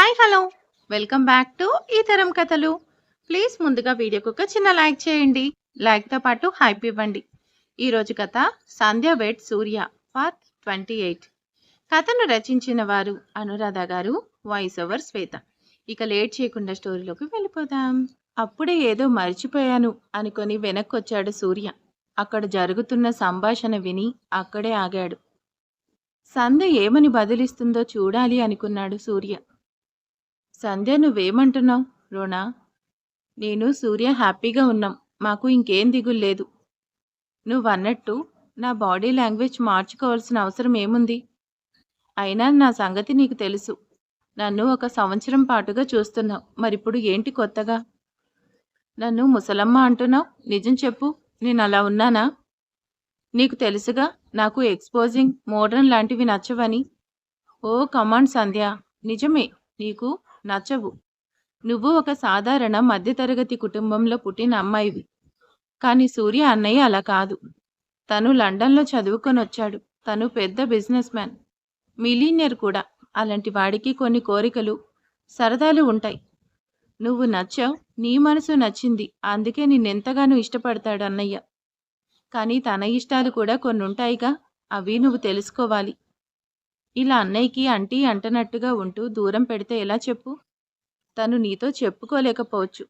Hi hello welcome back to ఈ తరం కథలు. ప్లీజ్ ముందుగా వీడియోకి ఒక చిన్న లైక్ చేయండి. లైక్తో పాటు హైప్ ఇవ్వండి. ఈరోజు కథ సంధ్య వెడ్ సూర్య పార్ట్ 28. కథను రచించిన వారు అనురాధ గారు, వాయిస్ ఓవర్ శ్వేత. ఇక లేట్ చేయకుండా స్టోరీలోకి వెళ్ళిపోదాం. అప్పుడే ఏదో మర్చిపోయాను అనుకొని వెనక్కొచ్చాడు సూర్య. అక్కడ జరుగుతున్న సంభాషణ విని అక్కడే ఆగాడు. సంధ్య ఏమని బదిలిస్తుందో చూడాలి అనుకున్నాడు సూర్య. సంధ్య నువ్వేమంటున్నావు రోనా? నేను సూర్య హ్యాపీగా ఉన్నాం. మాకు ఇంకేం దిగుల్లేదు. నువ్వన్నట్టు నా బాడీ లాంగ్వేజ్ మార్చుకోవాల్సిన అవసరం ఏముంది? అయినా నా సంగతి నీకు తెలుసు. నన్ను 1 సంవత్సరం పాటుగా చూస్తున్నావు. మరిప్పుడు ఏంటి కొత్తగా? నన్ను ముసలమ్మ అంటున్నావు. నిజం చెప్పు, నేను అలా ఉన్నానా? నీకు తెలుసుగా నాకు ఎక్స్పోజింగ్, మోడ్రన్ లాంటివి నచ్చవని. ఓ కమాండ్ సంధ్య, నిజమే నీకు నచ్చవు. నువ్వు ఒక సాధారణ మధ్యతరగతి కుటుంబంలో పుట్టిన అమ్మాయివి. కానీ సూర్య అన్నయ్య అలా కాదు. తను లండన్లో చదువుకొనొచ్చాడు. తను పెద్ద బిజినెస్ మ్యాన్, మిలీనియర్ కూడా. అలాంటి వాడికి కొన్ని కోరికలు, సరదాలు ఉంటాయి. నువ్వు నచ్చావు, నీ మనసు నచ్చింది. అందుకే నిన్నెంతగానో ఇష్టపడతాడు అన్నయ్య. కానీ తన ఇష్టాలు కూడా కొన్ని ఉంటాయిగా, అవి నువ్వు తెలుసుకోవాలి. ఇలా అన్నయ్యకి అంటీ అంటనట్టుగా ఉంటూ దూరం పెడితే ఎలా చెప్పు? తను నీతో చెప్పుకోలేకపోవచ్చు.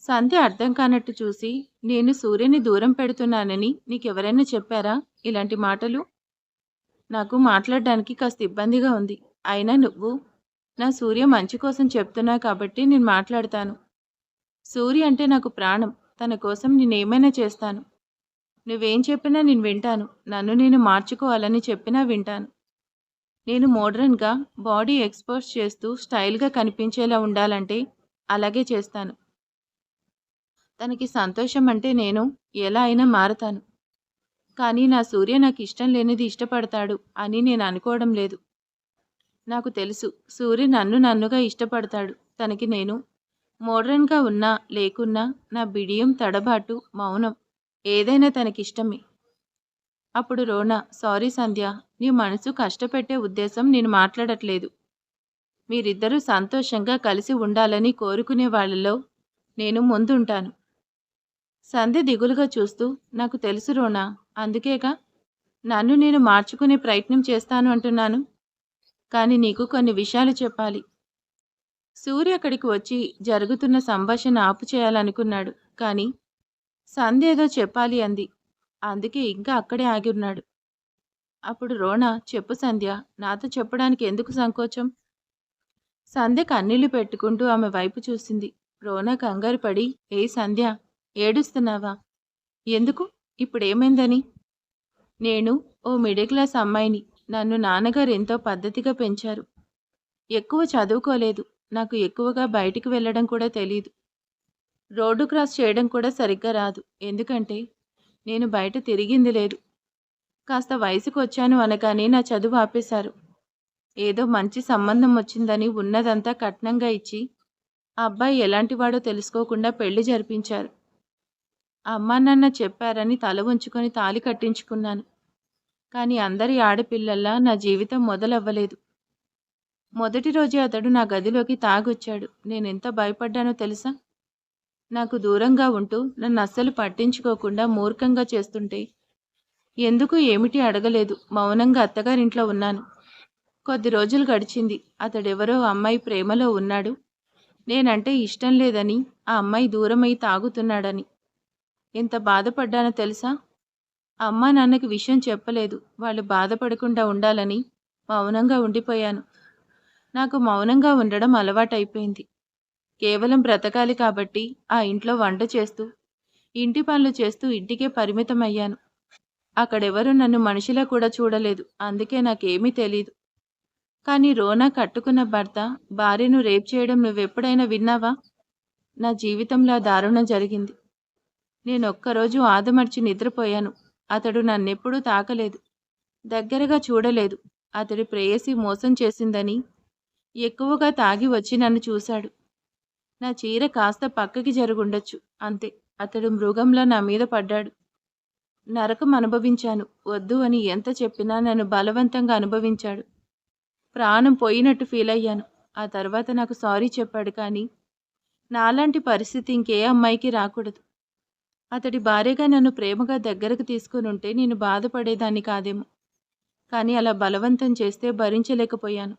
సంధ్య అర్థం కానట్టు చూసి, నేను సూర్యని దూరం పెడుతున్నానని నీకెవరైనా చెప్పారా ఇలాంటి మాటలు? నాకు మాట్లాడడానికి కాస్త ఇబ్బందిగా ఉంది. అయినా నువ్వు నా సూర్య మంచి కోసం చెప్తున్నావు కాబట్టి నేను మాట్లాడతాను. సూర్య అంటే నాకు ప్రాణం. తన కోసం నేనేమైనా చేస్తాను. నువ్వేం చెప్పినా నేను వింటాను. నన్ను నేను మార్చుకోవాలని చెప్పినా వింటాను. నేను మోడ్రన్గా బాడీ ఎక్స్పోజ్ చేస్తూ స్టైల్గా కనిపించేలా ఉండాలంటే అలాగే చేస్తాను. తనకి సంతోషం అంటే నేను ఎలా అయినా మారతాను. కానీ నా సూర్య నాకు ఇష్టం లేనిది ఇష్టపడతాడు అని నేను అనుకోవడం లేదు. నాకు తెలుసు సూర్య నన్నుగా ఇష్టపడతాడు. తనకి నేను మోడ్రన్గా ఉన్నా లేకున్నా నా బిడియం, తడబాటు, మౌనం ఏదైనా తనకిష్టమే. అప్పుడు రోనా, సారీ సంధ్య, నీ మనసు కష్టపెట్టే ఉద్దేశం నేను మాట్లాడట్లేదు. మీరిద్దరూ సంతోషంగా కలిసి ఉండాలని కోరుకునే వాళ్ళలో నేను ముందుంటాను. సంధ్య దిగులుగా చూస్తూ, నాకు తెలుసు రోనా, అందుకేగా నన్ను నేను మార్చుకునే ప్రయత్నం చేస్తాను అంటున్నాను. కానీ నీకు కొన్ని విషయాలు చెప్పాలి. సూర్య అక్కడికి వచ్చి జరుగుతున్న సంభాషణ ఆపు చేయాలనుకున్నాడు. కానీ సంధ్య ఏదో చెప్పాలి అంది. అందుకే ఇంకా అక్కడే ఆగి ఉన్నాడు. అప్పుడు రోనా, చెప్పు సంధ్య, నాతో చెప్పడానికి ఎందుకు సంకోచం? సంధ్య కన్నీళ్లు పెట్టుకుంటూ ఆమె వైపు చూసింది. రోనా కంగారు పడి, ఏ సంధ్య, ఏడుస్తున్నావా? ఎందుకు? ఇప్పుడేమైందని? నేను ఓ మిడిల్ క్లాస్ అమ్మాయిని. నన్ను నాన్నగారు ఎంతో పద్ధతిగా పెంచారు. ఎక్కువ చదువుకోలేదు. నాకు ఎక్కువగా బయటికి వెళ్ళడం కూడా తెలీదు. రోడ్డు క్రాస్ చేయడం కూడా సరిగ్గా రాదు. ఎందుకంటే నేను బయట తిరిగింది లేదు. కాస్త వయసుకు వచ్చాను అనగానే నా చదువు ఆపేశారు. ఏదో మంచి సంబంధం వచ్చిందని ఉన్నదంతా కట్నంగా ఇచ్చి ఆ అబ్బాయి ఎలాంటివాడో తెలుసుకోకుండా పెళ్లి జరిపించారు. అమ్మా నాన్న చెప్పారని తల ఉంచుకొని తాళి కట్టించుకున్నాను. కానీ అందరి ఆడపిల్లల్లా నా జీవితం మొదలవ్వలేదు. మొదటి రోజే అతడు నా గదిలోకి తాగొచ్చాడు. నేనెంత భయపడ్డానో తెలుసా? నాకు దూరంగా ఉంటూ నన్ను అస్సలు పట్టించుకోకుండా మూర్ఖంగా చేస్తుంటే ఎందుకు ఏమిటి అడగలేదు. మౌనంగా అత్తగారింట్లో ఉన్నాను. కొద్ది రోజులు గడిచింది. అతడెవరో అమ్మాయి ప్రేమలో ఉన్నాడు. నేనంటే ఇష్టం లేదని ఆ అమ్మాయి దూరమై తాగుతున్నాడని ఎంత బాధపడ్డానో తెలుసా? అమ్మా నాన్నకి విషయం చెప్పలేదు. వాళ్ళు బాధపడకుండా ఉండాలని మౌనంగా ఉండిపోయాను. నాకు మౌనంగా ఉండడం అలవాటైపోయింది. కేవలం బ్రతకాలి కాబట్టి ఆ ఇంట్లో వంట చేస్తూ, ఇంటి పనులు చేస్తూ ఇంటికే పరిమితమయ్యాను. అక్కడెవరూ నన్ను మనిషిలా కూడా చూడలేదు. అందుకే నాకేమీ తెలీదు. కానీ రోనా కట్టుకున్న భర్త భార్యను రేప్ చేయడం నువ్వెప్పుడైనా విన్నావా? నా జీవితంలో దారుణం జరిగింది. నేనొక్కరోజు ఆదమర్చి నిద్రపోయాను. అతడు నన్నెప్పుడూ తాకలేదు, దగ్గరగా చూడలేదు. అతడి ప్రేయసి మోసం చేసిందని ఎక్కువగా తాగి వచ్చి నన్ను చూశాడు. నా చీర కాస్త పక్కకి జరుగుండొచ్చు అంతే. అతడు మృగంలా నా మీద పడ్డాడు. నరకం అనుభవించాను. వద్దు అని ఎంత చెప్పినా నన్ను బలవంతంగా అనుభవించాడు. ప్రాణం పోయినట్టు ఫీల్ అయ్యాను. ఆ తర్వాత నాకు సారీ చెప్పాడు. కానీ నాలాంటి పరిస్థితి ఇంకే అమ్మాయికి రాకూడదు. అతడి భార్యగా నన్ను ప్రేమగా దగ్గరకు తీసుకునుంటే నేను బాధపడేదాన్ని కాదేమో. కానీ అలా బలవంతం చేస్తే భరించలేకపోయాను.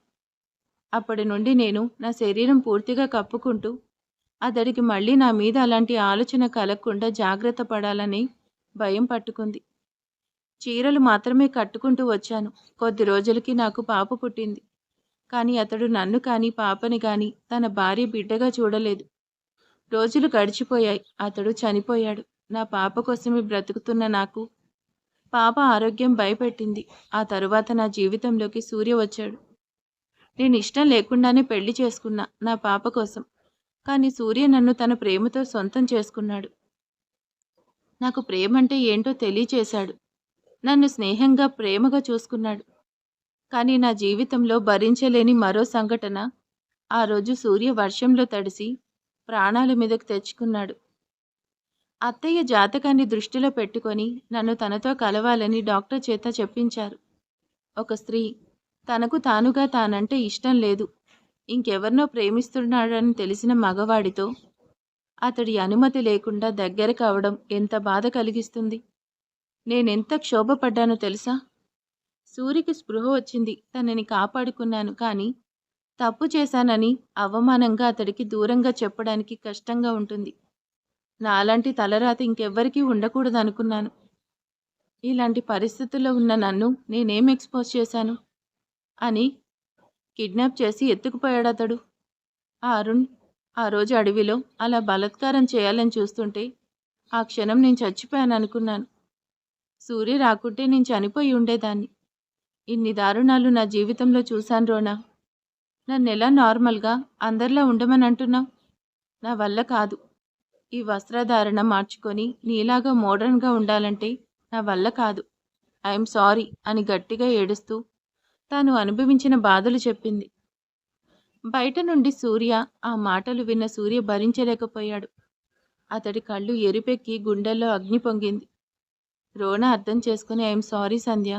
అప్పటి నుండి నేను నా శరీరం పూర్తిగా కప్పుకుంటూ అతడికి మళ్ళీ నా మీద అలాంటి ఆలోచన కలగకుండా జాగ్రత్త పడాలని భయం పట్టుకుంది. చీరలు మాత్రమే కట్టుకుంటూ వచ్చాను. కొద్ది రోజులకి నాకు పాప పుట్టింది. కానీ అతడు నన్ను కానీ పాపని కానీ తన భార్య బిడ్డగా చూడలేదు. రోజులు గడిచిపోయాయి. అతడు చనిపోయాడు. నా పాప కోసమే బ్రతుకుతున్న నాకు పాప ఆరోగ్యం భయపెట్టింది. ఆ తరువాత నా జీవితంలోకి సూర్య వచ్చాడు. నేను ఇష్టం లేకుండానే పెళ్లి చేసుకున్నా నా పాప కోసం. కానీ సూర్య నన్ను తన ప్రేమతో సొంతం చేసుకున్నాడు. నాకు ప్రేమంటే ఏంటో తెలియచేశాడు. నన్ను స్నేహంగా ప్రేమగా చూసుకున్నాడు. కానీ నా జీవితంలో భరించలేని మరో సంఘటన ఆ రోజు సూర్య వర్షంలో తడిసి ప్రాణాల మీదకు తెచ్చుకున్నాడు. అత్తయ్య జాతకాన్ని దృష్టిలో పెట్టుకొని నన్ను తనతో కలవాలని డాక్టర్ చేత చెప్పించారు. ఒక స్త్రీ తనకు తానుగా తానంటే ఇష్టం లేదు, ఇంకెవరినో ప్రేమిస్తున్నాడని తెలిసిన మగవాడితో అతడి అనుమతి లేకుండా దగ్గర కావడం ఎంత బాధ కలిగిస్తుంది. నేనెంత క్షోభపడ్డానో తెలుసా? సూరికి స్పృహ వచ్చింది. తనని కాపాడుకున్నాను. కానీ తప్పు చేశానని అవమానంగా అతడికి దూరంగా చెప్పడానికి కష్టంగా ఉంటుంది. నాలాంటి తలరాత ఇంకెవ్వరికీ ఉండకూడదనుకున్నాను. ఇలాంటి పరిస్థితుల్లో ఉన్న నన్ను నేనేం ఎక్స్పోజ్ చేశాను అని కిడ్నాప్ చేసి ఎత్తుకుపోయాడతడు. ఆ అరుణ్ ఆ రోజు అడవిలో అలా బలాత్కారం చేయాలని చూస్తుంటే ఆ క్షణం నేను చచ్చిపోయాను అనుకున్నాను. సూర్య రాకుంటే నేను చనిపోయి ఉండేదాన్ని. ఇన్ని దారుణాలు నా జీవితంలో చూశాను రోనా. నన్నెలా నార్మల్గా అందరిలా ఉండమని అంటున్నావు? నా వల్ల కాదు. ఈ వస్త్రధారణ మార్చుకొని నీలాగా మోడర్న్గా ఉండాలంటే నా వల్ల కాదు. ఐఎమ్ సారీ అని గట్టిగా ఏడుస్తూ తాను అనుభవించిన బాధలు చెప్పింది. బయట నుండి సూర్య ఆ మాటలు విన్న సూర్య భరించలేకపోయాడు. అతడి కళ్ళు ఎరిపెక్కి గుండెల్లో అగ్ని పొంగింది. రోనా అర్థం చేసుకుని ఐఎమ్ సారీ సంధ్య.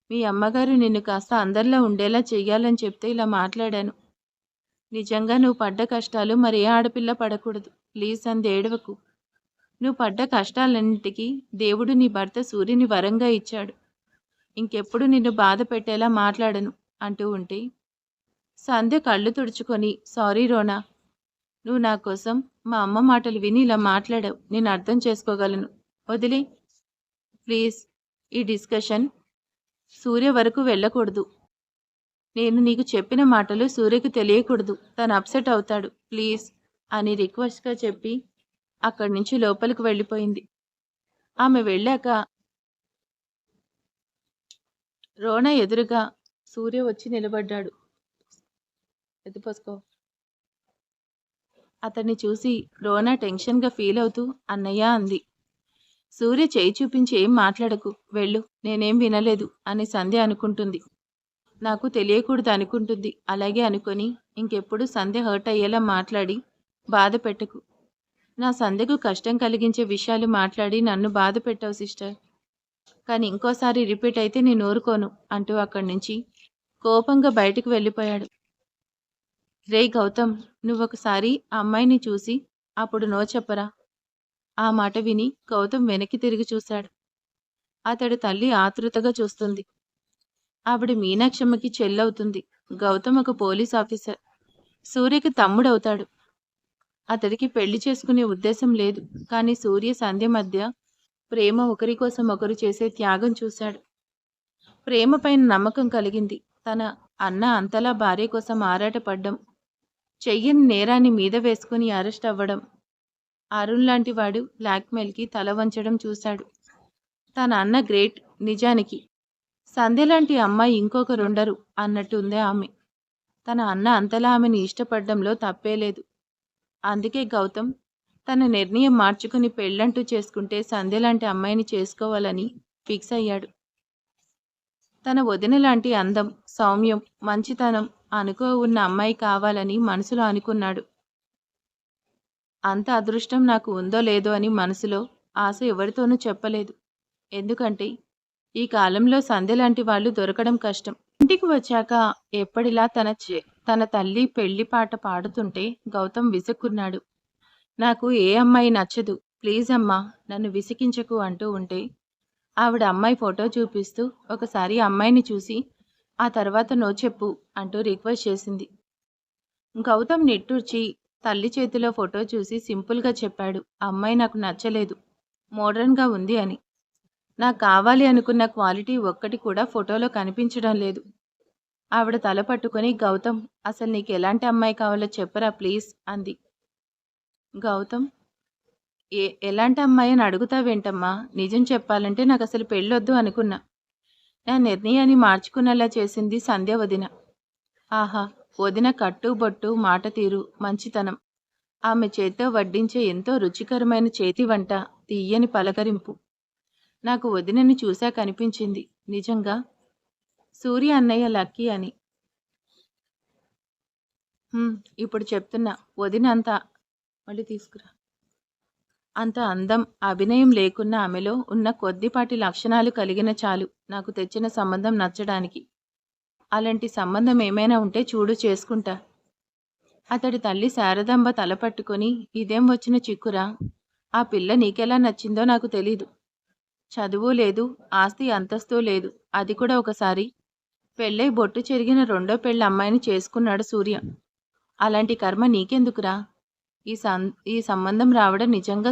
మీ అమ్మగారు నిన్ను కాస్త అందరిలా ఉండేలా చెయ్యాలని చెప్తే ఇలా మాట్లాడాను. నిజంగా నువ్వు పడ్డ కష్టాలు మరి ఏ ఆడపిల్ల పడకూడదు. ప్లీజ్ సంధ్య ఏడవకు. నువ్వు పడ్డ కష్టాలన్నింటికీ దేవుడు నీ భర్త సూర్యుని వరంగా ఇచ్చాడు. ఇంకెప్పుడు నిన్ను బాధ పెట్టేలా మాట్లాడను అంటూ ఉంటే సంధ్య కళ్ళు తుడుచుకొని సారీ రోనా, నువ్వు నా కోసం మా అమ్మ మాటలు విని ఇలా మాట్లాడావు. నేను అర్థం చేసుకోగలను. వదిలే ప్లీజ్. ఈ డిస్కషన్ సూర్య వరకు వెళ్ళకూడదు. నేను నీకు చెప్పిన మాటలు సూర్యకు తెలియకూడదు. తను అప్సెట్ అవుతాడు. ప్లీజ్ అని రిక్వెస్ట్గా చెప్పి అక్కడి నుంచి లోపలికి వెళ్ళిపోయింది. ఆమె వెళ్ళాక రోనా ఎదురుగా సూర్య వచ్చి నిలబడ్డాడు. ఎదుపోసుకో. అతన్ని చూసి రోనా టెన్షన్గా ఫీల్ అవుతూ అన్నయ్య అంది. సూర్య చేయి చూపించి ఏం మాట్లాడకు, వెళ్ళు, నేనేం వినలేదు అని సంధ్య అనుకుంటుంది. నాకు తెలియకూడదు అనుకుంటుంది. అలాగే అనుకొని ఇంకెప్పుడు సంధ్య హర్ట్ అయ్యేలా మాట్లాడి బాధ పెట్టకు. నా సంధ్యకు కష్టం కలిగించే విషయాలు మాట్లాడి నన్ను బాధ పెట్టావు సిస్టర్. కానీ ఇంకోసారి రిపీట్ అయితే నేను ఊరుకోను అంటూ అక్కడి నుంచి కోపంగా బయటకు వెళ్ళిపోయాడు. రే గౌతమ్, నువ్వొకసారి ఆ అమ్మాయిని చూసి అప్పుడు నో చెప్పరా. ఆ మాట విని గౌతమ్ వెనక్కి తిరిగి చూశాడు. అతడి తల్లి ఆతృతగా చూస్తుంది. ఆవిడ మీనాక్షమ్మకి చెల్లవుతుంది. గౌతమ్ ఒక పోలీస్ ఆఫీసర్. సూర్యకి తమ్ముడవుతాడు. అతడికి పెళ్లి చేసుకునే ఉద్దేశం లేదు. కానీ సూర్య సంధ్య మధ్య ప్రేమ, ఒకరి కోసం ఒకరు చేసే త్యాగం చూశాడు. ప్రేమ పైన నమ్మకం కలిగింది. తన అన్న అంతలా భార్య కోసం ఆరాటపడ్డం, చెయ్యని నేరాన్ని మీద వేసుకుని అరెస్ట్ అవ్వడం, అరుణ్ లాంటి వాడు బ్లాక్మెయిల్కి తల వంచడం చూశాడు. తన అన్న గ్రేట్. నిజానికి సంధ్య లాంటి అమ్మాయి ఇంకొకరుండరు అన్నట్టు ఉంది ఆమె. తన అన్న అంతలా ఆమెను ఇష్టపడడంలో తప్పేలేదు. అందుకే గౌతమ్ తన నిర్ణయం మార్చుకుని పెళ్ళంటూ చేసుకుంటే సంధ్య లాంటి అమ్మాయిని చేసుకోవాలని ఫిక్స్ అయ్యాడు. తన వదిన లాంటి అందం, సౌమ్యం, మంచితనం అనుకో ఉన్న అమ్మాయి కావాలని మనసులో అనుకున్నాడు. అంత అదృష్టం నాకు ఉందో లేదో అని మనసులో ఆశ ఎవరితోనూ చెప్పలేదు. ఎందుకంటే ఈ కాలంలో సంధ్య లాంటి వాళ్ళు దొరకడం కష్టం. ఇంటికి వచ్చాక ఎప్పటిలా తన తన తల్లి పెళ్లి పాట పాడుతుంటే గౌతమ్ విసుక్కున్నాడు. నాకు ఏ అమ్మాయి నచ్చదు, ప్లీజ్ అమ్మా నన్ను విసిగించకు అంటూ ఉంటే ఆవిడ అమ్మాయి ఫోటో చూపిస్తూ ఒకసారి అమ్మాయిని చూసి ఆ తర్వాత నో చెప్పు అంటూ రిక్వెస్ట్ చేసింది. గౌతమ్ నిట్టూర్చి తల్లి చేతిలో ఫోటో చూసి సింపుల్గా చెప్పాడు, అమ్మాయి నాకు నచ్చలేదు, మోడ్రన్గా ఉంది అని. నాకు కావాలి అనుకున్న క్వాలిటీ ఒక్కటి కూడా ఫోటోలో కనిపించడం లేదు. ఆవిడ తల పట్టుకొని, గౌతమ్ అసలు నీకు ఎలాంటి అమ్మాయి కావాలో చెప్పరా ప్లీజ్ అంది. గౌతమ్, ఎలాంటి అమ్మాయి అని అడుగుతావేంటమ్మా, నిజం చెప్పాలంటే నాకు అసలు పెళ్ళొద్దు అనుకున్నా. నా నిర్ణయాన్ని మార్చుకునేలా చేసింది సంధ్య వదిన. ఆహా, వదిన కట్టు బొట్టు మాట తీరు మంచితనం, ఆమె చేత్తో వడ్డించే ఎంతో రుచికరమైన చేతి వంట, తీయని పలకరింపు, నాకు వదినని చూశాక అనిపించింది నిజంగా సూర్య అన్నయ్య లక్కీ అని. ఇప్పుడు చెప్తున్నా, వదిన మళ్ళీ తీసుకురా అంత అందం అభినయం లేకున్న ఆమెలో ఉన్న కొద్దిపాటి లక్షణాలు కలిగిన చాలు నాకు తెచ్చిన సంబంధం నచ్చడానికి. అలాంటి సంబంధం ఏమైనా ఉంటే చూడు, చేసుకుంటా. అతడి తల్లి శారదాంబ తల పట్టుకొని, ఇదేం వచ్చిన చిక్కురా, ఆ పిల్ల నీకెలా నచ్చిందో నాకు తెలీదు. చదువు లేదు, ఆస్తి అంతస్తు లేదు, అది కూడా ఒకసారి పెళ్ళై బొట్టు చెరిగిన రెండో పెళ్ళి అమ్మాయిని చేసుకున్నాడు సూర్య. అలాంటి కర్మ నీకెందుకురా? ఈ సంబంధం రావడం నిజంగా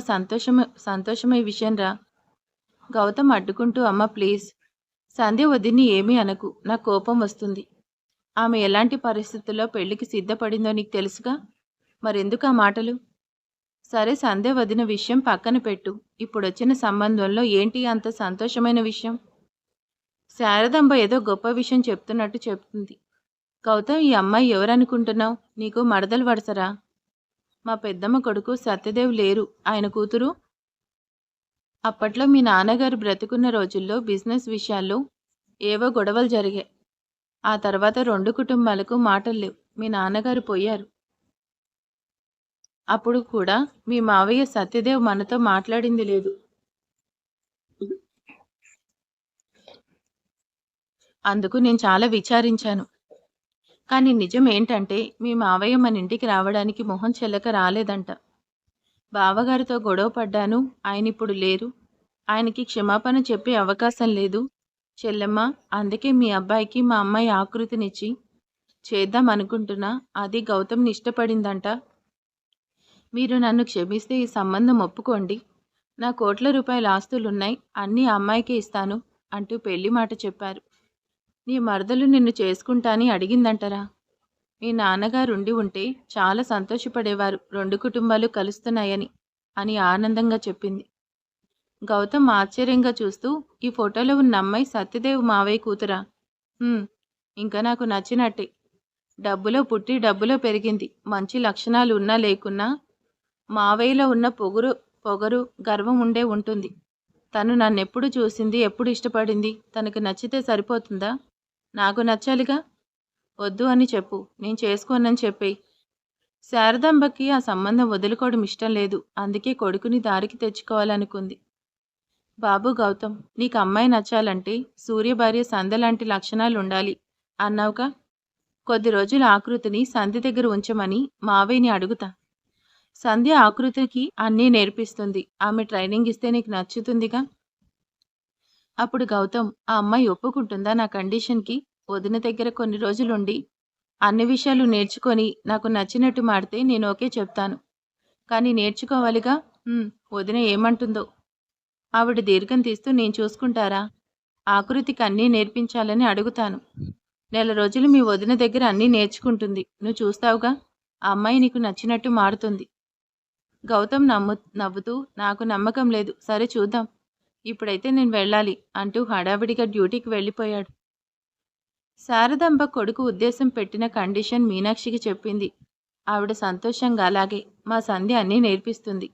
సంతోషమే విషయం రా. గౌతమ్ అడ్డుకుంటూ, అమ్మ ప్లీజ్, సంధ్య వదిని ఏమీ అనకు, నాకు కోపం వస్తుంది. ఆమె ఎలాంటి పరిస్థితుల్లో పెళ్లికి సిద్ధపడిందో నీకు తెలుసుగా, మరెందుకు ఆ మాటలు? సరే, సంధ్య వదిన విషయం పక్కన పెట్టు, ఇప్పుడొచ్చిన సంబంధంలో ఏంటి అంత సంతోషమైన విషయం? శారదాంబ ఏదో గొప్ప విషయం చెప్తున్నట్టు చెప్తుంది. గౌతమ్, ఈ అమ్మాయి ఎవరనుకుంటున్నావు? నీకు మరదలు వడసరా? మా పెద్దమ్మ కొడుకు సత్యదేవ్ లేరు, ఆయన కూతురు. అప్పట్లో మీ నాన్నగారు బ్రతుకున్న రోజుల్లో బిజినెస్ విషయాల్లో ఏవో గొడవలు జరిగాయి. ఆ తర్వాత రెండు కుటుంబాలకు మాటలు లేవు, మీ నాన్నగారు పోయారు. అప్పుడు కూడా మీ మావయ్య సత్యదేవ్ మనతో మాట్లాడింది లేదు. అందుకు నేను చాలా విచారించాను. కానీ నిజం ఏంటంటే మీ మావయ్య మన ఇంటికి రావడానికి మొహం చెల్లక రాలేదంట. బావగారితో గొడవ పడ్డాను, ఆయన ఇప్పుడు లేరు, ఆయనకి క్షమాపణ చెప్పే అవకాశం లేదు చెల్లెమ్మ. అందుకే మీ అబ్బాయికి మా అమ్మాయి ఆకృతినిచ్చి చేద్దాం అనుకుంటున్నా. అది గౌతమ్ని ఇష్టపడిందంట. మీరు నన్ను క్షమిస్తే ఈ సంబంధం ఒప్పుకోండి. నా కోట్ల రూపాయల ఆస్తులున్నాయి, అన్నీ అమ్మాయికే ఇస్తాను అంటూ పెళ్లి మాట చెప్పారు. నీ మరదలు నిన్ను చేసుకుంటాని అడిగిందంటరా? మీ నాన్నగారు ఉండి ఉంటే చాలా సంతోషపడేవారు, రెండు కుటుంబాలు కలుస్తున్నాయని అని ఆనందంగా చెప్పింది. గౌతమ్ ఆశ్చర్యంగా చూస్తూ, ఈ ఫోటోలో ఉన్న అమ్మాయి సత్యదేవ్ మావయ్య కూతురా? ఇంకా నాకు నచ్చినట్టే. డబ్బులో పుట్టి డబ్బులో పెరిగింది, మంచి లక్షణాలు ఉన్నా లేకున్నా మావయ్యలో ఉన్న పొగరు గర్వం ఉండే ఉంటుంది. తను నన్నెప్పుడు చూసింది, ఎప్పుడు ఇష్టపడింది, తనకు నచ్చితే సరిపోతుందా? నాకు నచ్చాలిగా. వద్దు అని చెప్పు, నేను చేసుకోనని చెప్పేయి. శారదాంబకి ఆ సంబంధం వదులుకోవడం ఇష్టం లేదు, అందుకే కొడుకుని దారికి తెచ్చుకోవాలనుకుంది. బాబు గౌతమ్, నీకు అమ్మాయి నచ్చాలంటే సూర్య భార్య సంధ్య లాంటి లక్షణాలు ఉండాలి అన్నావుగా. కొద్ది రోజుల ఆకృతిని సంధ్య దగ్గర ఉంచమని మావయ్యని అడుగుతా. సంధ్య ఆకృతికి అన్నీ నేర్పిస్తుంది, ఆమె ట్రైనింగ్ ఇస్తే నీకు నచ్చుతుందిగా. అప్పుడు గౌతమ్, ఆ అమ్మాయి ఒప్పుకుంటుందా నా కండిషన్కి? వదిన దగ్గర కొన్ని రోజులుండి అన్ని విషయాలు నేర్చుకొని నాకు నచ్చినట్టు మాడితే నేను ఓకే చెప్తాను. కానీ నేర్చుకోవాలిగా. వదిన ఏమంటుందో. ఆవిడ దీర్ఘం తీస్తూ, నేను చూసుకుంటారా? ఆకృతికి అన్నీ నేర్పించాలని అడుగుతాను. నెల రోజులు మీ వదిన దగ్గర అన్నీ నేర్చుకుంటుంది, నువ్వు చూస్తావుగా. ఆ అమ్మాయి నీకు నచ్చినట్టు మారుతుంది. గౌతమ్ నవ్వుతూ, నాకు నమ్మకం లేదు, సరే చూద్దాం, ఇప్పుడైతే నేను వెళ్ళాలి అంటూ హడావిడిగా డ్యూటీకి వెళ్ళిపోయాడు. శారదాంబ కొడుకు ఉద్దేశం పెట్టిన కండిషన్ మీనాక్షికి చెప్పింది. ఆవిడ సంతోషంగా, అలాగే మా సంధ్య అన్నీ నేర్పిస్తుంది,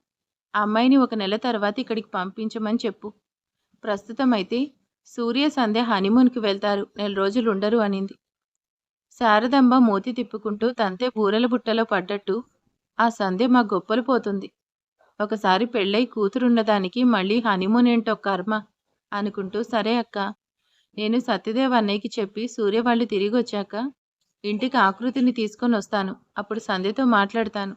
ఆ అమ్మాయిని 1 నెల తర్వాత ఇక్కడికి పంపించమని చెప్పు. ప్రస్తుతం అయితే సూర్య సంధ్య హనీమూన్కి వెళ్తారు, నెల రోజులు ఉండరు అనింది. శారదాంబ మూతి తిప్పుకుంటూ తంతే బూరెల బుట్టలో పడ్డట్టు, ఆ సంధ్య మా గొప్పలు పోతుంది. ఒకసారి పెళ్ళై కూతురున్నదానికి మళ్ళీ హనీమూన్ ఏంటో కర్మ అనుకుంటూ, సరే అక్క, నేను సత్యదేవ్ అన్నయ్యకి చెప్పి సూర్య వాళ్ళు తిరిగి వచ్చాక ఇంటికి ఆకృతిని తీసుకొని వస్తాను. అప్పుడు సంధ్యతో మాట్లాడతాను.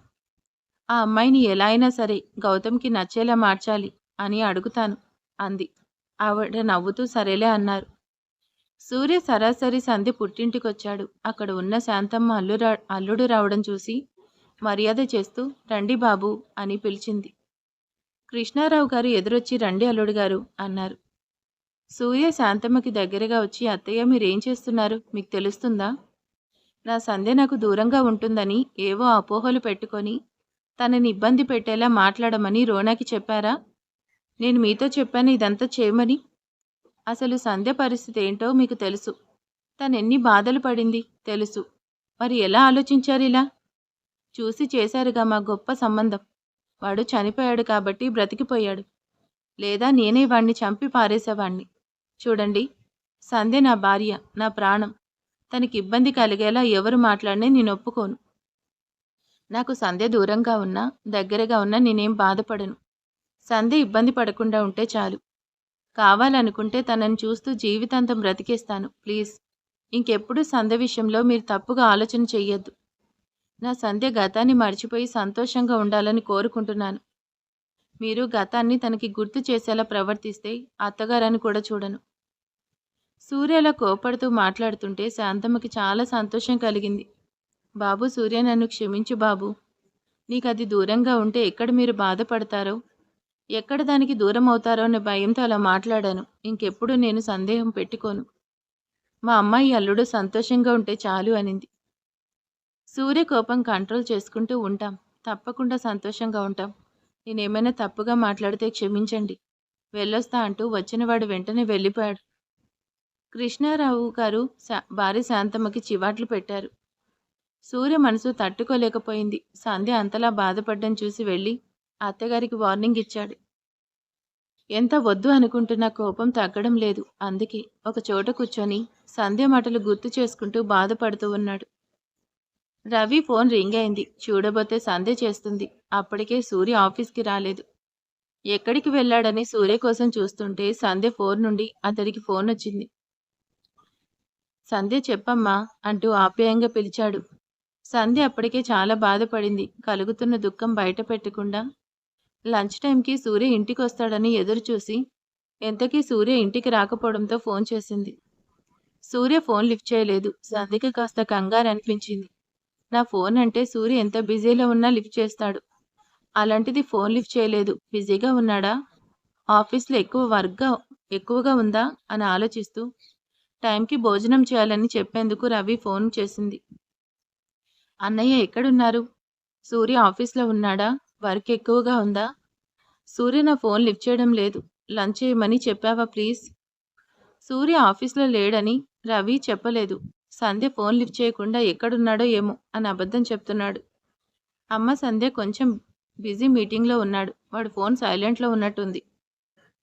ఆ అమ్మాయిని ఎలా అయినా సరే గౌతమ్‌కి నచ్చేలా మార్చాలి అని అడుగుతాను అంది. ఆవిడ నవ్వుతూ సరేలే అన్నారు. సూర్య సరాసరి సంధ్య పుట్టింటికొచ్చాడు. అక్కడ ఉన్న శాంతమ్మ అల్లుడు రావడం చూసి మర్యాద చేస్తూ రండి బాబూ అని పిలిచింది. కృష్ణారావు గారు ఎదురొచ్చి రండి అల్లుడు గారు అన్నారు. సూర్య శాంతమ్మకి దగ్గరగా వచ్చి అత్తయ్య మీరేం చేస్తున్నారు? మీకు తెలుస్తుందా? నా సంధ్య నాకు దూరంగా ఉంటుందని ఏవో అపోహలు పెట్టుకొని తనని ఇబ్బంది పెట్టేలా మాట్లాడమని రోనాకి చెప్పారా? నేను మీతో చెప్పాను ఇదంతా చేయమని. అసలు సంధ్య పరిస్థితి ఏంటో మీకు తెలుసు. తనెన్ని బాధలు పడింది తెలుసు. మరి ఎలా ఆలోచించారిలా? చూసి చేశారుగా మా గొప్ప సంబంధం. వాడు చనిపోయాడు కాబట్టి బ్రతికిపోయాడు. లేదా నేనే వాణ్ణి చంపి పారేసేవాణ్ణి. చూడండి, సంధ్య నా భార్య, నా ప్రాణం. తనకి ఇబ్బంది కలిగేలా ఎవరు మాట్లాడినా నేను ఒప్పుకోను. నాకు సంధ్య దూరంగా ఉన్నా, దగ్గరగా ఉన్నా నేనేం బాధపడను. సంధ్య ఇబ్బంది పడకుండా ఉంటే చాలు. కావాలనుకుంటే తనని చూస్తూ జీవితాంతం బ్రతికేస్తాను. ప్లీజ్, ఇంకెప్పుడు సంధ్య విషయంలో మీరు తప్పుగా ఆలోచన చెయ్యొద్దు. నా సంధ్య గతాన్ని మర్చిపోయి సంతోషంగా ఉండాలని కోరుకుంటున్నాను. మీరు గతాన్ని తనకి గుర్తు చేసేలా ప్రవర్తిస్తే అత్తగారని కూడా చూడను. సూర్య అలా కోపడుతూ మాట్లాడుతుంటే శాంతమ్మకి చాలా సంతోషం కలిగింది. బాబు సూర్య, నన్ను క్షమించు బాబు. నీకది దూరంగా ఉంటే ఎక్కడ మీరు బాధపడతారో, ఎక్కడ దానికి దూరం అవుతారో అనే భయంతో అలా మాట్లాడాను. ఇంకెప్పుడు నేను సందేహం పెట్టుకోను. మా అమ్మాయి అల్లుడు సంతోషంగా ఉంటే చాలు అనింది. సూర్య కోపం కంట్రోల్ చేసుకుంటూ ఉంటాం. తప్పకుండా సంతోషంగా ఉంటాం. నేనేమైనా తప్పుగా మాట్లాడితే క్షమించండి. వెళ్ళొస్తా అంటూ వచ్చినవాడు వెంటనే వెళ్ళిపోయాడు. కృష్ణారావు గారు భార్య శాంతమ్మకి చివాట్లు పెట్టారు. సూర్య మనసు తట్టుకోలేకపోయింది. సంధ్య అంతలా బాధపడ్డం చూసి వెళ్ళి అత్తగారికి వార్నింగ్ ఇచ్చాడు. ఎంత వద్దు అనుకుంటున్నా కోపం తగ్గడం లేదు. అందుకే ఒక చోట కూర్చొని సంధ్య మాటలు గుర్తు చేసుకుంటూ బాధపడుతూ ఉన్నాడు. రవి ఫోన్ రింగ్ అయింది. చూడబోతే సంధ్య చేస్తుంది. అప్పటికే సూర్య ఆఫీస్కి రాలేదు. ఎక్కడికి వెళ్ళాడని సూర్య కోసం చూస్తుంటే సంధ్య ఫోన్ నుండి అతడికి ఫోన్ వచ్చింది. సంధ్య చెప్పమ్మా అంటూ ఆప్యాయంగా పిలిచాడు. సంధ్య అప్పటికే చాలా బాధపడింది. కలుగుతున్న దుఃఖం బయట పెట్టకుండా లంచ్ టైంకి సూర్య ఇంటికి వస్తాడని ఎదురు చూసి ఎంతకీ సూర్య ఇంటికి రాకపోవడంతో ఫోన్ చేసింది. సూర్య ఫోన్ లిఫ్ట్ చేయలేదు. సంధ్యకి కాస్త కంగారు అనిపించింది. నా ఫోన్ అంటే సూర్య ఎంత బిజీలో ఉన్నా లిఫ్ట్ చేస్తాడు. అలాంటిది ఫోన్ లిఫ్ట్ చేయలేదు. బిజీగా ఉన్నాడా? ఆఫీస్లో ఎక్కువగా ఉందా అని ఆలోచిస్తూ టైంకి భోజనం చేయాలని చెప్పేందుకు రవి ఫోన్ చేసింది. అన్నయ్య ఎక్కడున్నారు? సూర్య ఆఫీస్లో ఉన్నాడా? వర్క్ ఎక్కువగా ఉందా? సూర్య నా ఫోన్ లిఫ్ట్ చేయడం లేదు. లంచ్ చేయమని చెప్పావా ప్లీజ్? సూర్య ఆఫీస్లో లేడని రవి చెప్పలేదు. సంధ్య ఫోన్ లిఫ్ట్ చేయకుండా ఎక్కడున్నాడో ఏమో అని అబద్ధం చెప్తున్నాడు. అమ్మ, సంధ్య కొంచెం బిజీ మీటింగ్లో ఉన్నాడు. వాడు ఫోన్ సైలెంట్లో ఉన్నట్టుంది.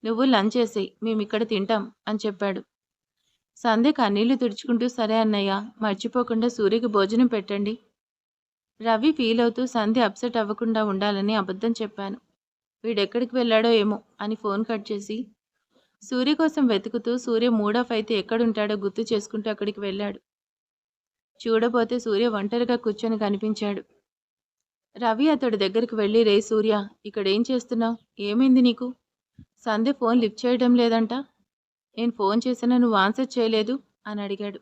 నువ్వు లంచ్ చేసేయ్, మేమిక్కడ తింటాం అని చెప్పాడు. సంధ్య కన్నీళ్లు తుడుచుకుంటూ సరే అన్నయ్య, మర్చిపోకుండా సూర్యకి భోజనం పెట్టండి. రవి ఫీల్ అవుతూ సంధ్య అప్సెట్ అవ్వకుండా ఉండాలని అబద్ధం చెప్పాను. వీడెక్కడికి వెళ్ళాడో ఏమో అని ఫోన్ కట్ చేసి సూర్య కోసం వెతుకుతూ సూర్య మూడ్ ఆఫ్ అయితే ఎక్కడుంటాడో గుర్తు చేసుకుంటూ అక్కడికి వెళ్ళాడు. చూడబోతే సూర్య ఒంటరిగా కూర్చొని కనిపించాడు. రవి అతడి దగ్గరికి వెళ్ళి, రే సూర్య, ఇక్కడేం చేస్తున్నావు? ఏమైంది నీకు? సంధ్య ఫోన్ లిఫ్ట్ చేయడం లేదంట. నేను ఫోన్ చేసినా నువ్వు ఆన్సర్ చేయలేదు అని అడిగాడు.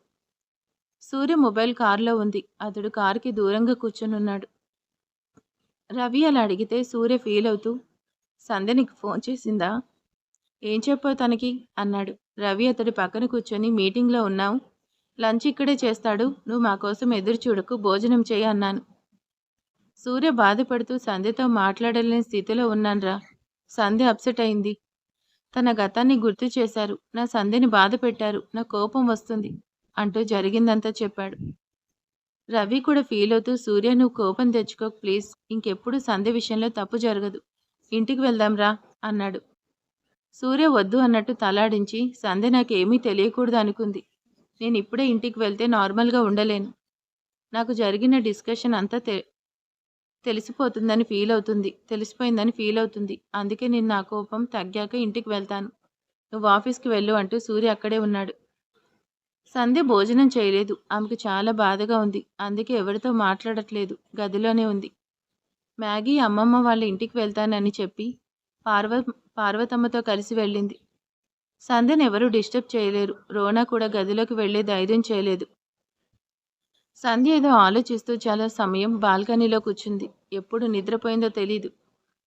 సూర్య మొబైల్ కారులో ఉంది. అతడు కారుకి దూరంగా కూర్చొనున్నాడు. రవి అలా అడిగితే సూర్య ఫీల్ అవుతూ, సంధ్య నీకు ఫోన్ చేసిందా? ఏం చెప్పావు తనకి అన్నాడు. రవి అతడి పక్కన కూర్చొని, మీటింగ్లో ఉన్నావు, లంచ్ ఇక్కడే చేస్తాడు, నువ్వు మా కోసం ఎదురు చూడకు, భోజనం చేయి అన్నాను. సూర్య బాధపడుతూ, సంధ్యతో మాట్లాడలేని స్థితిలో ఉన్నాన్రా. సంధ్య అప్సెట్ అయింది. తన గతాన్ని గుర్తు చేశారు. నా సంధ్యని బాధ పెట్టారు. నా కోపం వస్తుంది అంటూ జరిగిందంతా చెప్పాడు. రవి కూడా ఫీల్ అవుతూ, సూర్య నువ్వు కోపం తెచ్చుకో ప్లీజ్. ఇంకెప్పుడు సంధ్య విషయంలో తప్పు జరగదు. ఇంటికి వెళ్దాంరా అన్నాడు. సూర్య వద్దు అన్నట్టు తలాడించి, సంధ్య నాకేమీ తెలియకూడదు అనుకుంది. నేను ఇప్పుడే ఇంటికి వెళ్తే నార్మల్గా ఉండలేను. నాకు జరిగిన డిస్కషన్ అంతా తెలిసిపోయిందని ఫీల్ అవుతుంది. అందుకే నేను నా కోపం తగ్గాక ఇంటికి వెళ్తాను. నువ్వు ఆఫీస్కి వెళ్ళు అంటూ సూర్య అక్కడే ఉన్నాడు. సంధ్య భోజనం చేయలేదు. ఆమెకు చాలా బాధగా ఉంది. అందుకే ఎవరితో మాట్లాడట్లేదు. గదిలోనే ఉంది. మ్యాగీ అమ్మమ్మ వాళ్ళ ఇంటికి వెళ్తానని చెప్పి పార్వ పార్వతమ్మతో కలిసి వెళ్ళింది. సంధ్యను ఎవరూ డిస్టర్బ్ చేయలేరు. రోనా కూడా గదిలోకి వెళ్లే ధైర్యం చేయలేదు. సంధ్య ఏదో ఆలోచిస్తూ చాలా సమయం బాల్కనీలో కూర్చుంది. ఎప్పుడు నిద్రపోయిందో తెలీదు.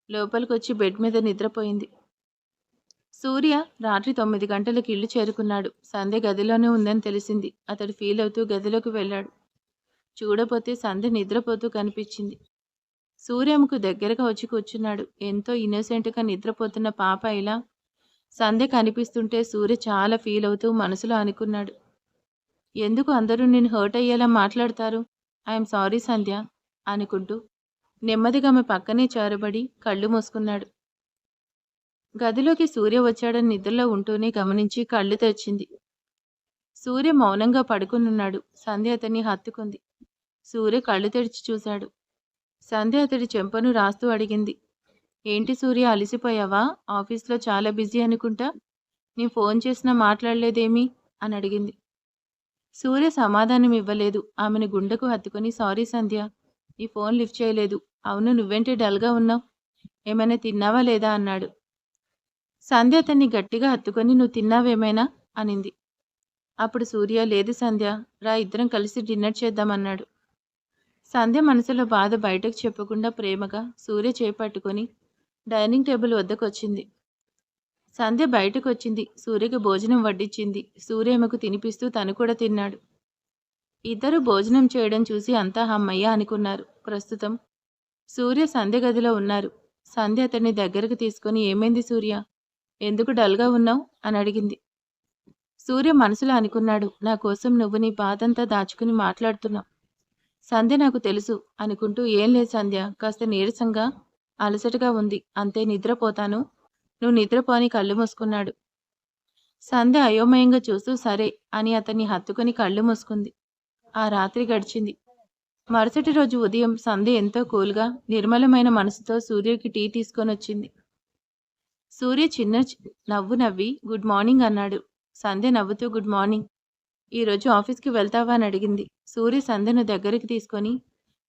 లోపలికొచ్చి బెడ్ మీద నిద్రపోయింది. సూర్య రాత్రి 9 గంటలకు ఇల్లు చేరుకున్నాడు. సంధ్య గదిలోనే ఉందని తెలిసింది. అతడు ఫీల్ అవుతూ గదిలోకి వెళ్ళాడు. చూడపోతే సంధ్య నిద్రపోతూ కనిపించింది. సూర్యముకు దగ్గరగా వచ్చి కూర్చున్నాడు. ఎంతో ఇన్నోసెంట్గా నిద్రపోతున్న పాప ఇలా సంధ్య కనిపిస్తుంటే సూర్య చాలా ఫీల్ అవుతూ మనసులో అనుకున్నాడు. ఎందుకు అందరూ నిన్ను హర్ట్ అయ్యేలా మాట్లాడతారు? ఐఎమ్ సారీ సంధ్య అనుకుంటూ నెమ్మదిగా ఆమె పక్కనే చారబడి కళ్ళు మూసుకున్నాడు. గదిలోకి సూర్య వచ్చాడని నిద్రలో ఉంటూనే గమనించి కళ్ళు తెరిచింది. సూర్య మౌనంగా పడుకునున్నాడు. సంధ్య అతన్ని హత్తుకుంది. సూర్య కళ్ళు తెరిచి చూశాడు. సంధ్య అతడి చెంపను రాస్తూ అడిగింది. ఏంటి సూర్య, అలసిపోయావా? ఆఫీస్లో చాలా బిజీ అనుకుంటా. నేను ఫోన్ చేసినా మాట్లాడలేదేమి అని అడిగింది. సూర్య సమాధానం ఇవ్వలేదు. ఆమెను గుండెకు హత్తుకొని సారీ సంధ్య, నీ ఫోన్ లిఫ్ట్ చేయలేదు. అవును, నువ్వేంటి డల్గా ఉన్నావు? ఏమైనా తిన్నావా లేదా అన్నాడు. సంధ్య అతన్ని గట్టిగా హత్తుకొని నువ్వు తిన్నావేమైనా అనింది. అప్పుడు సూర్య లేదు సంధ్య, రా ఇద్దరం కలిసి డిన్నర్ చేద్దామన్నాడు. సంధ్య మనసులో బాధ బయటకు చెప్పకుండా ప్రేమగా సూర్య చేపట్టుకొని డైనింగ్ టేబుల్ వద్దకు వచ్చింది. సంధ్య బయటకు వచ్చింది. సూర్యకి భోజనం వడ్డించింది. సూర్య ఆమెకు తినిపిస్తూ తను కూడా తిన్నాడు. ఇద్దరు భోజనం చేయడం చూసి అంతా హమ్మయ్య అనుకున్నారు. ప్రస్తుతం సూర్య సంధ్య గదిలో ఉన్నారు. సంధ్య అతన్ని దగ్గరకు తీసుకొని ఏమైంది సూర్య, ఎందుకు డల్గా ఉన్నావు అని అడిగింది. సూర్య మనసులో అనుకున్నాడు, నా కోసం నువ్వు నీ బాధంతా దాచుకుని మాట్లాడుతున్నావు. సంధ్య నాకు తెలుసు అనుకుంటూ ఏం లేదు సంధ్య, కాస్త నీరసంగా అలసటగా ఉంది, అంతే, నిద్రపోతాను, నువ్వు నిద్రపోని కళ్ళు మూసుకున్నాడు. సంధ్య అయోమయంగా చూస్తూ సరే అని అతన్ని హత్తుకొని కళ్ళు మూసుకుంది. ఆ రాత్రి గడిచింది. మరుసటి రోజు ఉదయం సంధ్య ఎంతో కూల్గా నిర్మలమైన మనసుతో సూర్యకి టీ తీసుకొని వచ్చింది. సూర్య చిన్న నవ్వు నవ్వి గుడ్ మార్నింగ్ అన్నాడు. సంధ్య నవ్వుతూ గుడ్ మార్నింగ్, ఈరోజు ఆఫీస్కి వెళ్తావా అని అడిగింది. సూర్య సంధ్యను దగ్గరికి తీసుకొని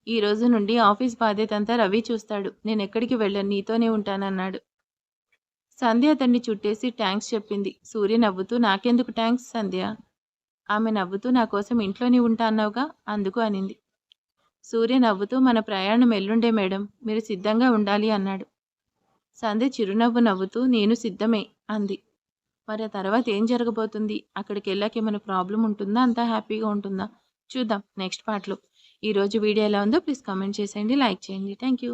ఈ రోజు నుండి ఆఫీస్ బాధ్యత అంతా రవి చూస్తాడు, నేను ఎక్కడికి వెళ్ళను, నీతోనే ఉంటానన్నాడు. సంధ్య అతన్ని చుట్టేసి థ్యాంక్స్ చెప్పింది. సూర్య నవ్వుతూ నాకెందుకు థ్యాంక్స్ సంధ్య? ఆమె నవ్వుతూ నా కోసం ఇంట్లోనే ఉంటా అన్నావుగా అందుకు అనింది. సూర్య నవ్వుతూ మన ప్రయాణం ఎల్లుండే మేడం, మీరు సిద్ధంగా ఉండాలి అన్నాడు. సంధ్య చిరునవ్వు నవ్వుతూ నేను సిద్ధమే అంది. మరి ఆ తర్వాత ఏం జరగబోతుంది? అక్కడికి వెళ్ళాక ఏమైనా ప్రాబ్లం ఉంటుందా, అంతా హ్యాపీగా ఉంటుందా? చూద్దాం నెక్స్ట్ పార్ట్లో. ఈరోజు వీడియో ఎలా ఉందో ప్లీజ్ కామెంట్ చేసేయండి, లైక్ చేయండి. Thank you.